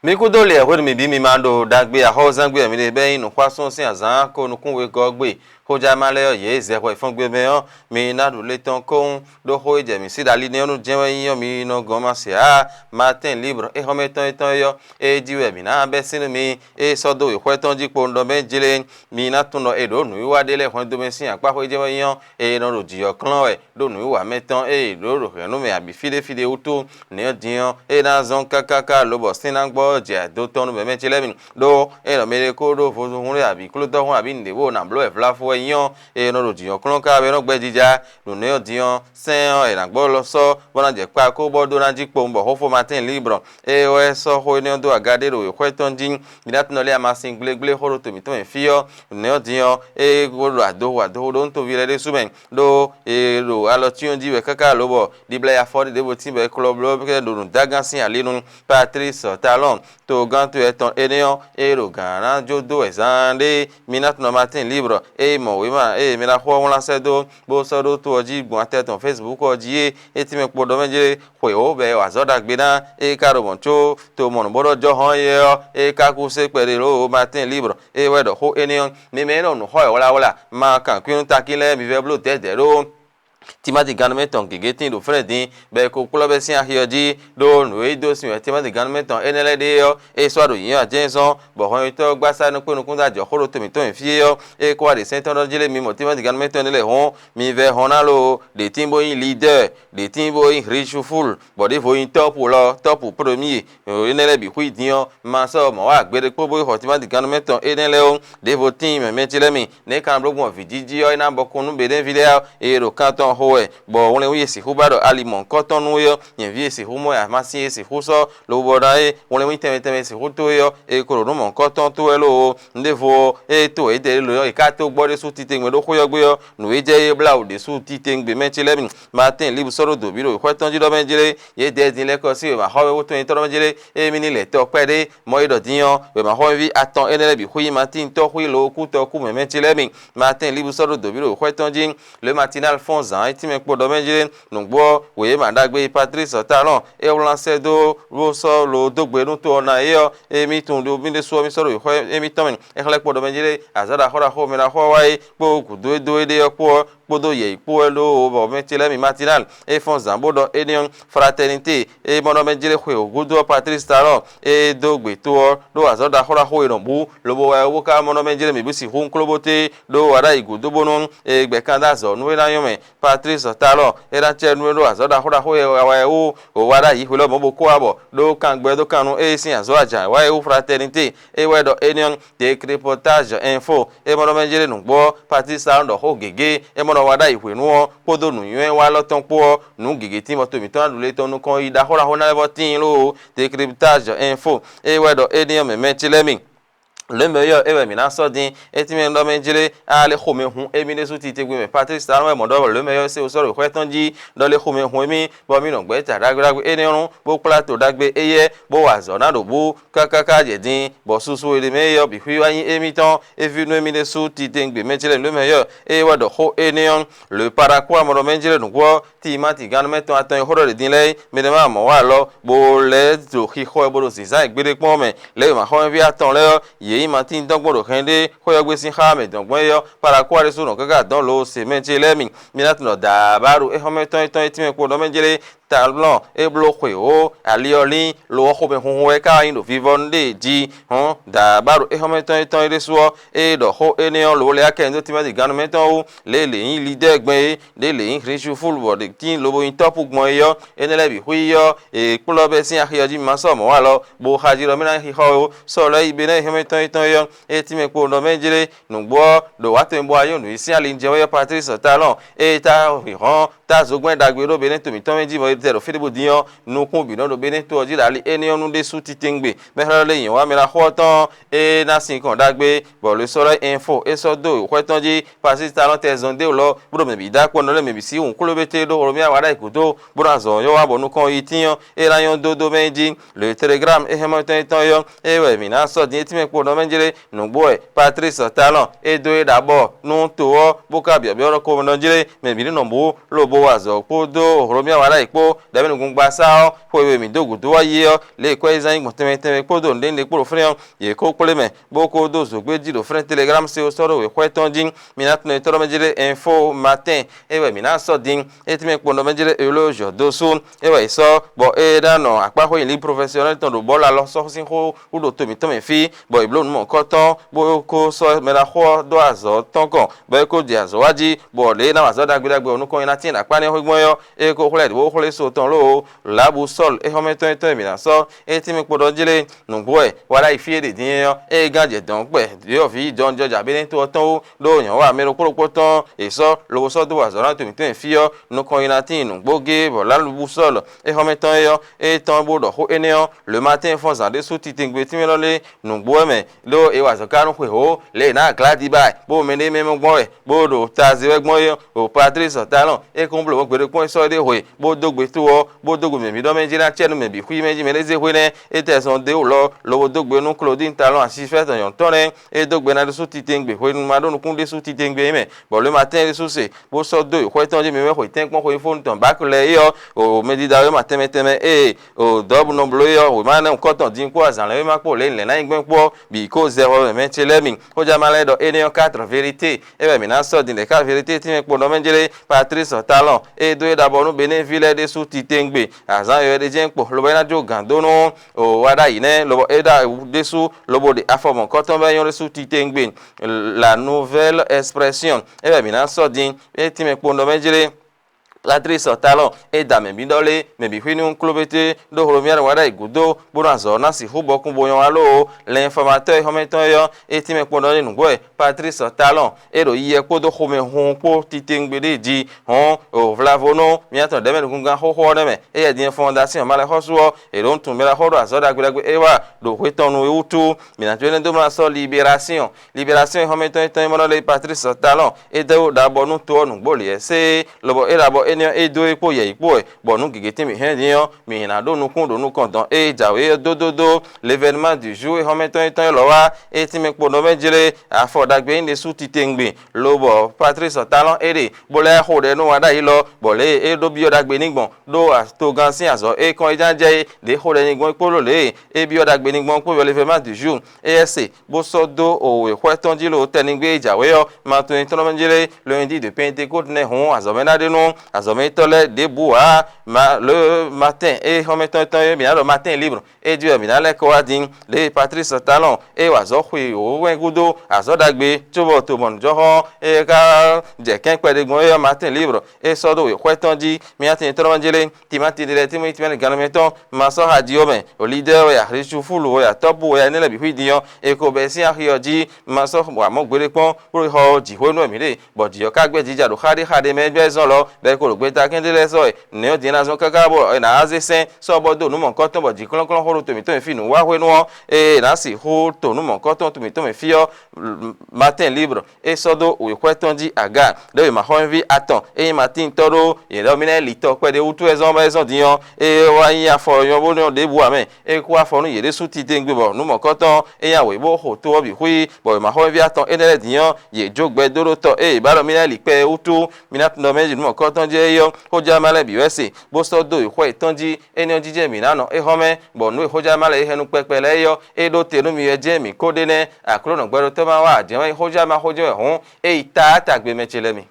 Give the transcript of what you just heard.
mi ku dole ya hori mi bi mi mando dagbe a ho zangbe mi le be inu kwasun sin azan ko nu kunwe gogbe ho jamale yo ye ze ko ifon gbe me yo mi na du le ton ko do ho je mi si dali ne onu jewe yo mi no go ma se a matin libre e ho meton eton yo e diwe mi na be sinu mi e so do ho ton ji po ndo be jile mi na tun no e do nu wa dele ho do me sin apa ho jewe yo e no ro ji yo klan we do nu wa meton e do ro no me abi fide utu ne dion e na zon kakaka lo bo sin na gbo je do tonu be mechele min do e no mere ko do fo hun abi klo to hun abi ndewo na blo e fla fo eyan e no ro jiyan klon ka be no gbe jija do ne odiyan sen e na gbo lo so bona je pa ko bo do na ji po mbo ho fo matin libre e o e so ho ne do agade ro e kweton jin mi dat no le ama sin gble ho ro to mi to en fio ne odiyan e go ro ado do nto vi le suben do e ro alo ti on ji we kaka lo bo di bla ya for de bo ti be club lo ke do dagan sin ale nu Patrice Talon to gantu eton eneon ero gana jodo ezande minat no matin libre e mo we ma e mi la ho won la sedo bo so do to oji gbon ateton Facebook oji e ti me podo meje hwe o be wa zo dagbe na e karo boncho to mo no bodo jo han ye e ka ku se pere ro matin libre e we do ho eneon mi me no ho wala ma kan kun takile mi ve blo tede ro timati ganmeton gegetin do fredin be ko klobe sin ahioji do no e do sin timati ganmeton enelede yo e so do yin ajenson bo hon to gbasa no penu kun da jo horo to mi to fi yo e ko de senton do jile mi mo timati ganmeton le hon mi ve honalo de timbo yin leader de timbo yin richful bo de vo yin top premier enele bi hu dion ma so mo wa gbere pobo ho timati ganmeton enele o de vo team me chile mi ne kan blogun vijiji yo ina bokunu be den video e ro kanton howe bo won le wi si hubado alimon koton nu yo yen vi si humo ya masi si huso lo bodae won le wi teme si huto yo e ko ro mon koton to elo ndevo e to e de lo yo e ka to gbode su tite ngbe do ko yo gbe yo nu e je bla o de su tite ngbe mechi lebin martin libu soro do biro ko ton ji do menjire ye de din le ko si ma howe wo to en to menjire e mi ni le to pede mo ido diyan we ma howe vi aton enele bi huyi martin to huyi lo ku to ku mechi lebin martin libu soro do biro ko ton ji le matinal fonzan ti me podo menjire nugbo we ma dagbe Patrice Talon e lancer do ro so lo dogbe nu to na yo e mi tun do bi de so mi soro ho e mi tomen e khle podo menjire azada hora ho mi na ho wai po ku do de yo po podo ye po lo bo metile mi matinal e fonzan bodo enion fraternité e mono menjire ho gudo Patrice Talon e dogbe to do azada hora ho ironbu lo bo wa wo ka mono menjire mi bisi hun klobote do wara igudo bonun e gbe kan da zo nu na yo me Patrice Talon era chenu ro azoda hora ho wa o wara yi holo mo boko abo do kan gbe do kanu e sin azo aja wa e fraternité e wedo enion de reportage info e mo menjere nu gbo Patrice Talon do ho gege e mo wada ihwe nu podo nu yun wa loton po nu gege ti mo to mi ton adule ton nu kon ida hora ho na lebo tin lo de reportage info e wedo enion me menchilemi le meilleur e mi na so din e ti me ndo menjire ale khome hun e mi ne su ti tegbe me Patrice Talon mo do le meilleur se o so ro kweton ji do le khome hun mi bo mi no gbe ta dagbe e ni run bo plateau dagbe eye bo wa zo na do bu kakaka je din bo susu e le meilleur bi hu yin e mi ton e vi no mi ne su ti tegbe menjire le meilleur e wa do ho e ni on le paraquois mo do menjire nu gwo ti ma ti gan meton atan horo de din le mi de ma mo wa lo bo le do hi ho e bo do si za gbere pon me le ma ho vi atan le ye Martin dongbodo kende koyogbe sin khame dongbo yo para kwa reso no gaga don lo se menje lemi minat no da baru e home ton etime ko do menjele Talon e blo kwe o alioli lo ko be hun we ka yin do vivonde ji hon da baru e home ton reso e do ho enion lo le akendo ti ma di ganu meton o le yin leader gbe le yin richu football de tin lo bo yin top gbon yo enele bi hu yo e kulo be sin ahiyoji ma so mo wa lo bo hajiro mi na hi ho so le ibe na home ton yo e ti me po no menjire nugbo do wa tembo ayo nu isi ali nje yo Patrice Talon e ta hon ta zogben dagbe ro be ne to mi ton meji bo te ro filibu diyan nu kun bi no do be ne to oji dali eni onu de su ti tengbe me ro le yin wa mi ra ho ton e na sin kan dagbe bo le soro info e so do ko ton ji Patrice Talon te zonde lo bro me bi da ko no le me bi si un kulo bete do ro mi awara ikudo bro azon yo wa bo nu kan itiyan e la yon do meji le telegram e hemo ton yo e we mi na so din ti me po no menjire nugbo Patrice Talon e do e dabo nu to o boka bi oro ko no jire me bi no bo lo bo wazo po do ro mi awara ipo o da benu gungba sa o po we mi dogu do ye o le ko ezan mo teme podo ndende kporo fren ye ko kpole me boko do zo gbe di do fren telegram se o soro we ko ton din minat no toro mejere info matin e we mina so din e teme kpondo mejere eloge do sun e we so bo e da no apa ho li professionnel ton do bola lo so sin ho u do to me fi bo iblo no ko ton bo ko so me la ho do azo ton kon bo ko di azo waji bo le na azo dagbe onu ko ina tin apa ne ho gbon yo e ko kole bo kole so ton lo labu sol e ho me ton mina so e teme kpondo jile no bo e wala ifi de din yo e ganje don pe yo fi don joja be to ton o lo yan wa me ro koro ton e so lo so do azo ran to fi yo no ko ina tin no gboge bo labu sol e ho me ton yo e ton bo do ho eneo le matin fon za de suti tingbe ti me lo le no gbo me lo e wa zo kanu pe ho le na gladi bai bo me ne me mo gbon e bo do tazi we gbon yo o Patrice Talon e kon blo gbe de pon so de ho bo dogbe tu o bo dogbe me mi do me jira chenu me bi hui meji me le ze hui ne e te son de o lo bo dogbe nu Claudine Talon asi fait yon tonen e dogbe na de suti tingbe ho nu ma do nu kun de suti tingbe me bo le matin de susi bo so do ho ton je me ho ten pon ho fon ton back le yo o me di da yo matin meteme e o double no blo yo o ma na ko ton din ko azan le ma po le na igben po bi ko 0 me tele mi o ja ma le do ene 4 vérité e be mi na so din le 4 vérité ti me po no menjele Patrice Talon e do e da bo nu bene ville de suti tengbe azan yo de jen po lo be na jo gando no o wada yi ne lo e da de su lo bo de afomon ko ton be yon de suti tengbe la nouvelle expression e be mi na so din e ti me po no menjele Patrice Talon e da me bidole me bi hwini un klobete do holomiar wada igudo buranzo na si hubo kun boyon alo l'informateur hometon yo e ti me podo ni ngwe Patrice Talon e do ye ko do home hon po titingbede di hon o vlavono mi ato de me kunga ho ho de me e ye di fondation mala hosuo e don tun mela hodo azoda gbe e wa do hwetonu e utu mi na twene do na so libération hometon eton mo le Patrice Talon e do da bonu to nu gboli e se lobo e da bo enyo e do epo ye ipo e bonu gigete mi hen diyan mi na do nu kun do nu kan dan e jawe do l'événement du jour e hometon eton lo wa e ti me po no mejire afodagbe ni su ti tengbe lobo Patrice Talon ere bole ho de nu wada yi lo bole e do bi odagbe nigbon do to gan sin azo e kon ejanje de ho de nigbon ipo lo le e bi odagbe nigbon po l'événement du jour ESC bo so do o we kweton ji lo tenigbe jawe yo ma to eton mejire lundi de Pentecôte ne hon azomena de nu azome tole debout le matin et en mettant bien le matin libre et Dieu bien le coadin les Patrice Talon et wazo hui o wengudo azodagbe tubo to bon joho et ka je ken pe de gon matin libre et sodo we kwetonji mi atin tronjele timati de timi timi galmeton maso hadio men o leader ya richu fulu ya top ya ne le bi hui dion e ko be si ahioji maso wa mo gbere pon pro ho ji ho no mi le bodi yo ka gbe jija do khade me be zon lo be ko gbe ta kendele so e ne o dina zo kaka bo na azesen so bo do nu mo nkan ton bo ji klon horo to mi to fi nu wa hwe nu e na si ho to nu mo nkan ton to mi fi o matin libre e so do we kwetonji aga de ma ho envi atan e matin toro e do mi na li to pe de utu ezon ba ezon diyan e wa yin afo yon bo no de bu amen e ku afo nu ye de su ti te ngbe bo nu mo nkan ton e ya we bo ho to bi hui bo ma ho envi atan e ne diyan ye jogbe doro to e ba do mi na li pe utu mi na no meji nu mo nkan ton je yo hoja male bi wese bo so do ikwo itonji eni ojije mi nano e home bo nu hoja male henu pepele yo e do tenu mi eje mi kodene akro no gbero to ma wa je hoja ma hoja ehun e ita tagbe mechele mi